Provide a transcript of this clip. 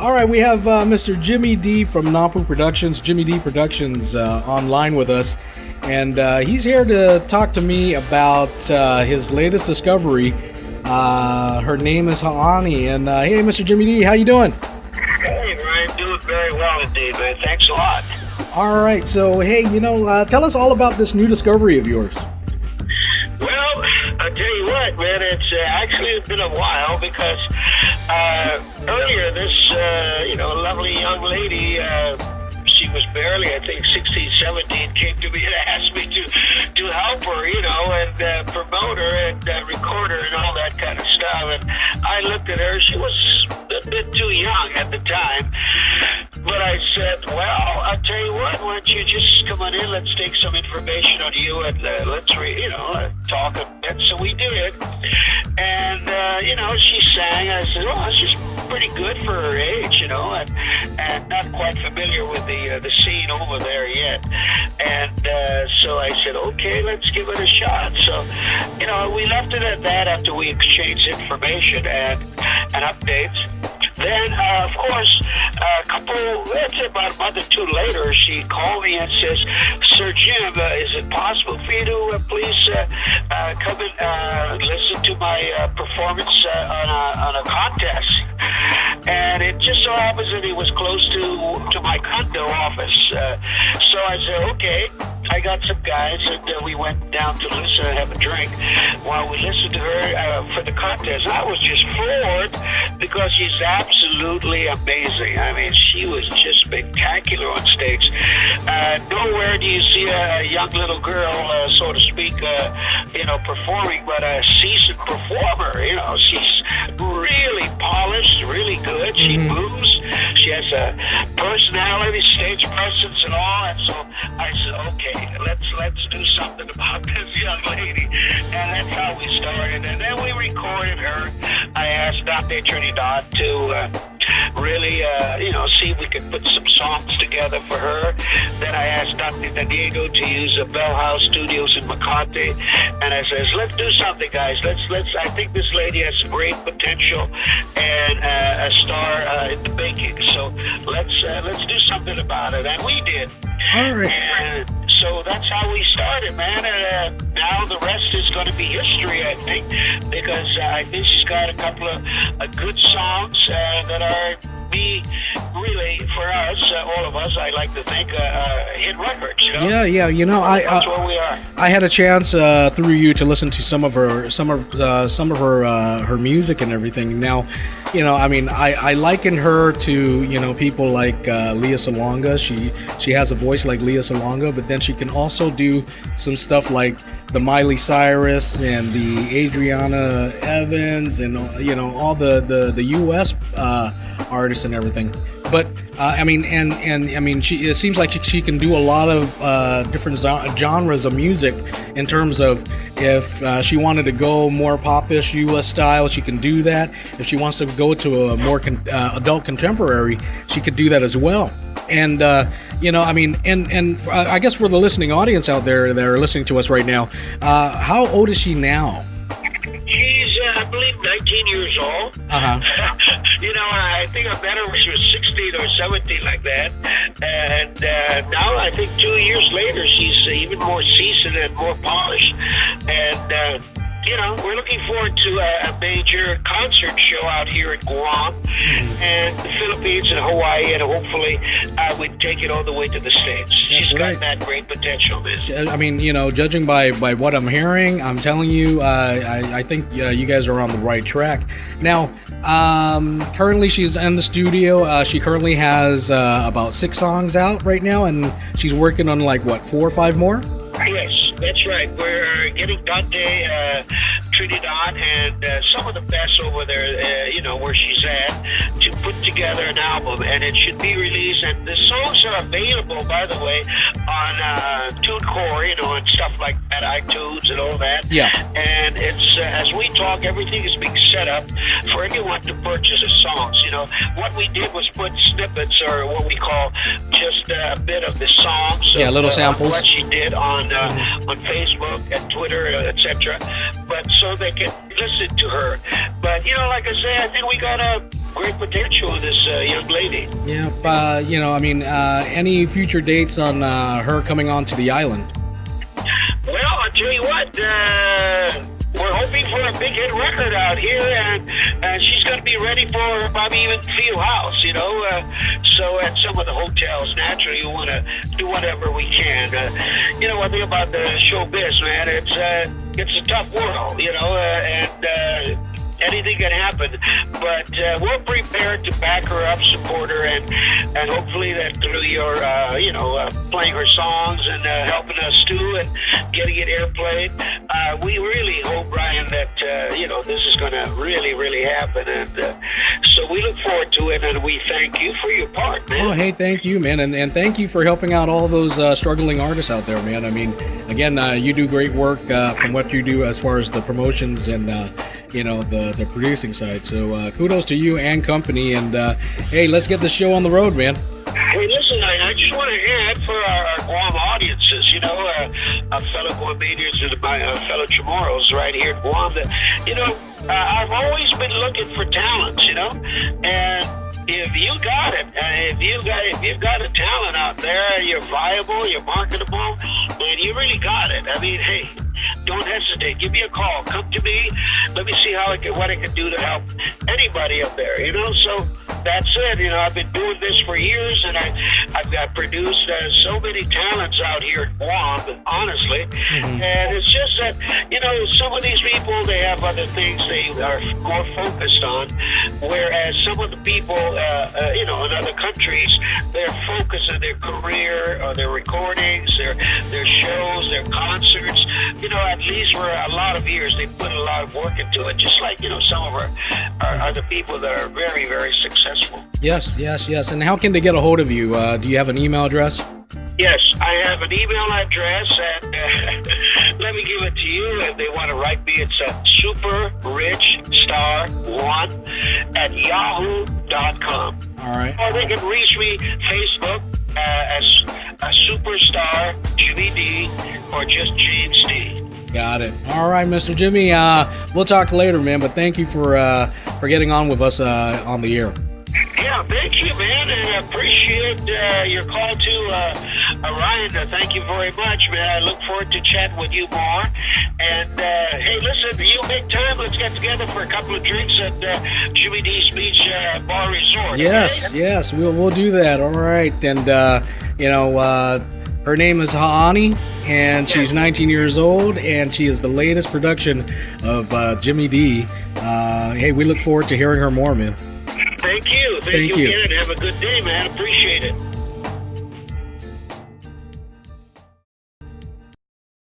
All right, we have Mr. Jimmy D from Napu Productions, Jimmy D Productions, online with us, and he's here to talk to me about his latest discovery. Her name is Hanani, and hey, Mr. Jimmy D, how you doing? Hey, Ryan, doing very well indeed, man. Thanks a lot. All right, so hey, tell us all about this new discovery of yours. Well, I'll tell you what, man, it's been a while because earlier this, lovely young lady, she was barely, I think, 16, 17, came to me and asked me to help her, and promote her and record her and all that kind of stuff. And I looked at her. She was a bit too young at the time. But I said, well, I'll tell you what, why don't you just come on in, let's take some information on you and let's talk a bit. So we did. And, she sang. I said, oh, she's pretty good for her age, and not quite familiar with the scene over there yet. And so I said, okay, let's give it a shot. So, we left it at that after we exchanged information and updates. Then, of course, about a month or two later, she called me and says, Sir Jim, is it possible for you to please come and listen to my performance on a contest? And it just so happens that it was close to my condo office. So I said, okay. I got some guys, and we went down to listen and have a drink while we listened to her for the contest. I was just floored because she's absolutely amazing. I mean, she was just spectacular on stage. Nowhere do you see a young little girl, so to speak, performing, but a seasoned performer. She's really polished, really good. She moves. She has a personality, stage presence, and all. And so I said, okay, let's do something about this young lady. And that's how we started. And then we recorded her. I asked Dante Trinidad to really, see if we could put some songs together for her. Then I asked Dr. Diego to use the Bell House Studios in Makati. And I says, let's do something, guys. Let's. I think this lady has great potential and a star in the making. So let's do something about it. And we did. All right. And so that's how we started, man. And now the rest is going to be history, I think, because I think she's got a couple of good songs that are really, for us, all of us, I like to think, hit records. Yeah. That's where we are. I had a chance through you to listen to some of her music and everything. Now, I liken her to people like Leah Salonga. She has a voice like Leah Salonga, but then she can also do some stuff like the Miley Cyrus and the Adriana Evans and all the U.S. Artists and everything. But it seems like she can do a lot of different genres of music. In terms of if she wanted to go more popish U.S. style, she can do that. If she wants to go to a more adult contemporary, she could do that as well. And I guess for the listening audience out there that are listening to us right now, how old is she now? She's, I believe, 19 years old. I think I met her when she was 16 or 17, like that. And now I think 2 years later, she's even more seasoned and more polished. And we're looking forward to a major concert show out here in Guam and the Philippines and Hawaii, and hopefully we take it all the way to the States. She's got that great potential, man. I mean, judging by what I'm hearing, I'm telling you, I think you guys are on the right track. Now, currently she's in the studio. She currently has about 6 songs out right now, and she's working on 4 or 5 more? Yes, that's right. We're getting Dante Trinidad and some of the best over there, where she's at, to put together an album, and it should be released. And the songs are available, by the way, on TuneCore, and stuff like that, iTunes and all that. Yeah. And it's as we talk, everything is being set up for anyone to purchase the songs. What we did was put snippets, or what we call just a bit of the songs. Yeah, little samples. What she did on Facebook and Twitter, etc. But so they can listen to her. But like I say, I think we got a great potential in this young lady. Yeah, any future dates on her coming onto the island? Well, I'll tell you what, we're hoping for a big hit record out here, and she's going to be ready for probably even Field House, so at some of the hotels, naturally, we want to do whatever we can. One thing about the showbiz, man, it's a tough world, and anything can happen, but we're prepared to back her up, support her, and hopefully that through your, playing her songs and helping us too and getting it airplayed, we really hope, Brian, that, this is going to really, really happen, and so we look forward to it, and we thank you for your part, man. Oh, hey, thank you, man, and thank you for helping out all those struggling artists out there, man. I mean, again, you do great work from what you do as far as the promotions and, the producing side. So kudos to you and company. And hey, let's get the show on the road, man. Hey, listen, I just want to add for our Guam audiences, our fellow Guamanians and my fellow Chamorros right here in Guam, that, I've always been looking for talents, and if you got it, if you've got a talent out there, you're viable, you're marketable, and you really got it. I mean, hey, don't hesitate. Give me a call. Come to me. Let me see what I can do to help anybody up there. So that's it. I've been doing this for years, and I've got produced so many talents out here in Guam, honestly. Mm-hmm. And it's just that some of these people, they have other things they are more focused on, whereas some of the people, in other countries, they're focused on their career, or their recordings, their shows, their concerts. At least for a lot of years, they put a lot of work into it, just like, some of our the people that are very, very successful. Yes. And how can they get a hold of you? Do you have an email address? Yes, I have an email address, and let me give it to you. If they want to write me, it's superrichstar1@yahoo.com. All right. Or they can reach me Facebook as Superstar Jimmy D, or just James D. Got it. All right, Mr. Jimmy. We'll talk later, man. But thank you for getting on with us on the air. Yeah, thank you, man, and I appreciate your call to Ryan. Thank you very much, man. I look forward to chatting with you more. And hey, listen, you make time. Let's get together for a couple of drinks at Jimmy D's Beach Bar Resort. Yes, okay? Yes, we'll do that. All right, and her name is Hanani, and she's 19 years old, and she is the latest production of Jimmy D. Hey, we look forward to hearing her more, man. Thank you. Thank you again. Have a good day, man. Appreciate it.